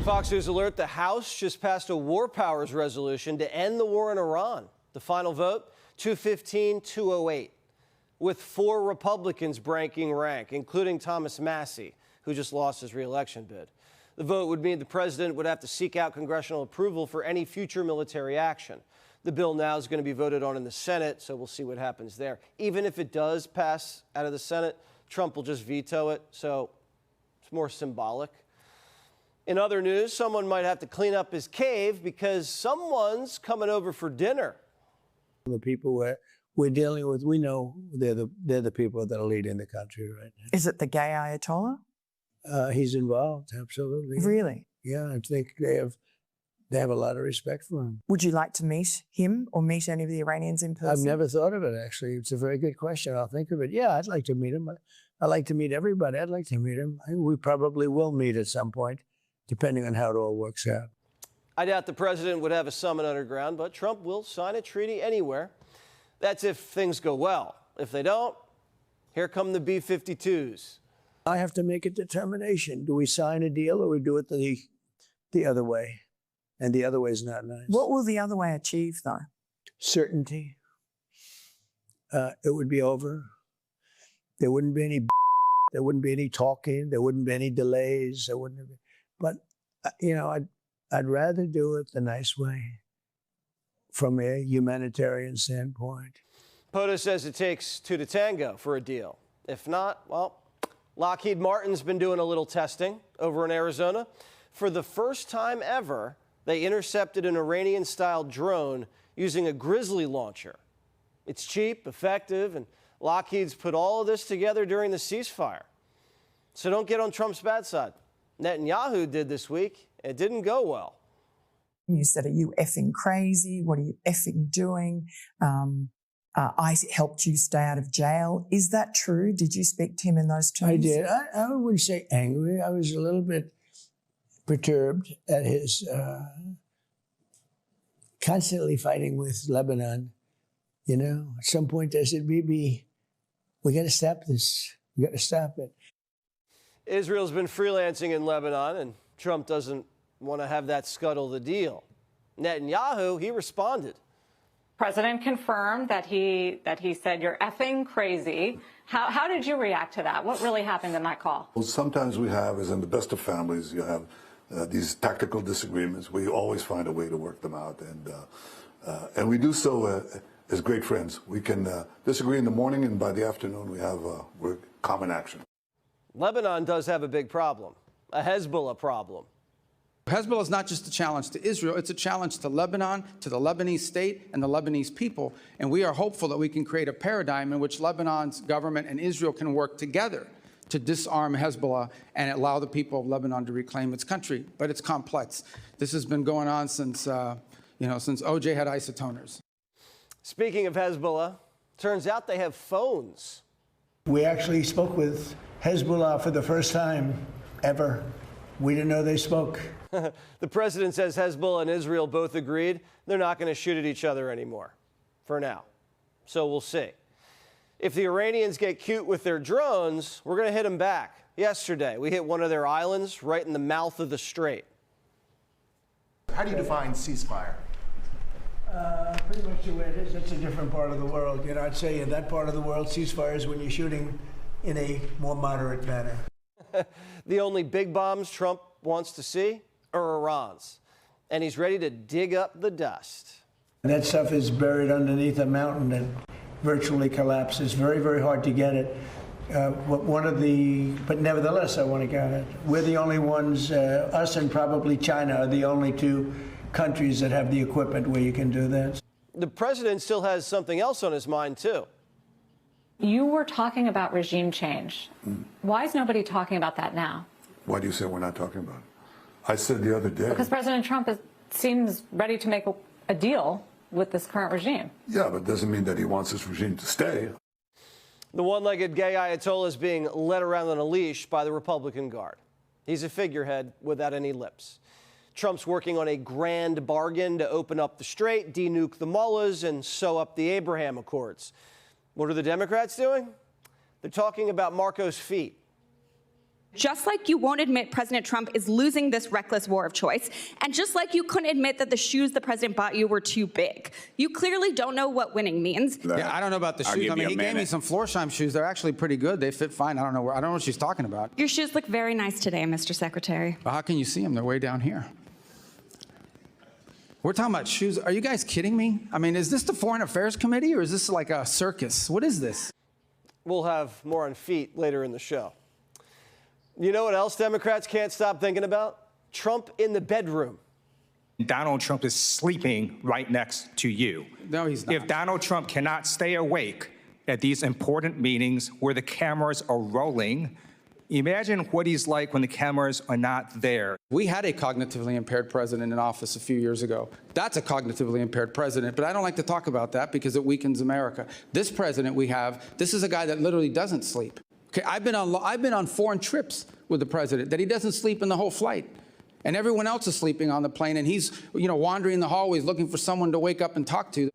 Fox News alert, the House just passed a war powers resolution to end the war in Iran. The final vote, 215-208, with 4 Republicans breaking rank, including Thomas Massie, who just lost his re-election bid. The vote would mean the president would have to seek out congressional approval for any future military action. The bill now is going to be voted on in the Senate, so we'll see what happens there. Even if it does pass out of the Senate, Trump will just veto it, so it's more symbolic. In other news, someone might have to clean up his cave because someone's coming over for dinner. The people we're dealing with, we know they're the people that are leading the country right now. Is it the gay Ayatollah? He's involved, absolutely. Really? Yeah, I think they have a lot of respect for him. Would you like to meet him or meet any of the Iranians in person? I've never thought of it, actually. It's a very good question. I'll think of it. Yeah, I'd like to meet him. I'd like to meet everybody. I'd like to meet him. We probably will meet at some point, depending on how it all works out. I doubt the president would have a summit underground, but Trump will sign a treaty anywhere. That's if things go well. If they don't, here come the B-52s. I have to make a determination. Do we sign a deal or we do it the other way? And the other way is not nice. What will the other way achieve, though? Certainty. It would be over. There wouldn't be any. There wouldn't be any talking. There wouldn't be any delays. There wouldn't be. But you know, I'd rather do it the nice way, from a humanitarian standpoint. POTUS says it takes 2 to tango for a deal. If not, well, Lockheed Martin's been doing a little testing over in Arizona. For the first time ever, they intercepted an Iranian-style drone using a Grizzly launcher. It's cheap, effective, and Lockheed's put all of this together during the ceasefire. So don't get on Trump's bad side. Netanyahu did this week. It didn't go well. You said, are you effing crazy? What are you effing doing? I helped you stay out of jail. Is that true? Did you speak to him in those terms? I did. I wouldn't say angry. I was a little bit perturbed at his constantly fighting with Lebanon. You know, at some point I said, Bibi, we got to stop this. We got to stop it. Israel's been freelancing in Lebanon, and Trump doesn't want to have that scuttle the deal. Netanyahu, he responded. President confirmed that he said, you're effing crazy. How did you react to that? What really happened in that call? Well, sometimes we have, as in the best of families, you have these tactical disagreements. We always find a way to work them out, and we do so as great friends. We can disagree in the morning, and by the afternoon we have common action. Lebanon does have a big problem, a Hezbollah problem. Hezbollah is not just a challenge to Israel, it's a challenge to Lebanon, to the Lebanese state and the Lebanese people. And we are hopeful that we can create a paradigm in which Lebanon's government and Israel can work together to disarm Hezbollah and allow the people of Lebanon to reclaim its country. But it's complex. This has been going on since, since OJ had isotoners. Speaking of Hezbollah, turns out they have phones. We actually spoke with Hezbollah for the first time ever. We didn't know they spoke. The president says Hezbollah and Israel both agreed they're not going to shoot at each other anymore, for now. So we'll see. If the Iranians get cute with their drones, we're going to hit them back. Yesterday, we hit one of their islands right in the mouth of the strait. How do you define ceasefire? Pretty much the way it is. It's a different part of the world. You know, I'd say in that part of the world, ceasefire is when you're shooting in a more moderate manner. The only big bombs Trump wants to see are Iran's, and he's ready to dig up the dust. That stuff is buried underneath a mountain that virtually collapses. Very, very hard to get it. But nevertheless, I want to get it. We're the only ones, us and probably China are the only 2 countries that have the equipment where you can do that. The president still has something else on his mind, too. You were talking about regime change. Why is nobody talking about that now? Why do you say we're not talking about it? I said the other day. Because President Trump seems ready to make a deal with this current regime. Yeah, but it doesn't mean that he wants this regime to stay. The one-legged gay Ayatollah is being led around on a leash by the Republican Guard. He's a figurehead without any lips. Trump's working on a grand bargain to open up the strait, denuke the mullahs, and sew up the Abraham Accords. What are the Democrats doing? They're talking about Marco's feet. Just like you won't admit President Trump is losing this reckless war of choice, and just like you couldn't admit that the shoes the president bought you were too big, you clearly don't know what winning means. Yeah, I don't know about the shoes. I mean, he gave me some Florsheim shoes. They're actually pretty good. They fit fine. I don't know what she's talking about. Your shoes look very nice today, Mr. Secretary. Well, how can you see them? They're way down here. We're talking about shoes. Are you guys kidding me? I mean, is this the Foreign Affairs Committee or is this like a circus? What is this? We'll have more on feet later in the show. You know what else Democrats can't stop thinking about? Trump in the bedroom. Donald Trump is sleeping right next to you. No, he's not. If Donald Trump cannot stay awake at these important meetings where the cameras are rolling, imagine what he's like when the cameras are not there. We had a cognitively impaired president in office a few years ago. That's a cognitively impaired president, but I don't like to talk about that because it weakens America. This president we have, this is a guy that literally doesn't sleep. Okay, I've been on foreign trips with the president that he doesn't sleep in the whole flight. And everyone else is sleeping on the plane, and he's, wandering the hallways looking for someone to wake up and talk to.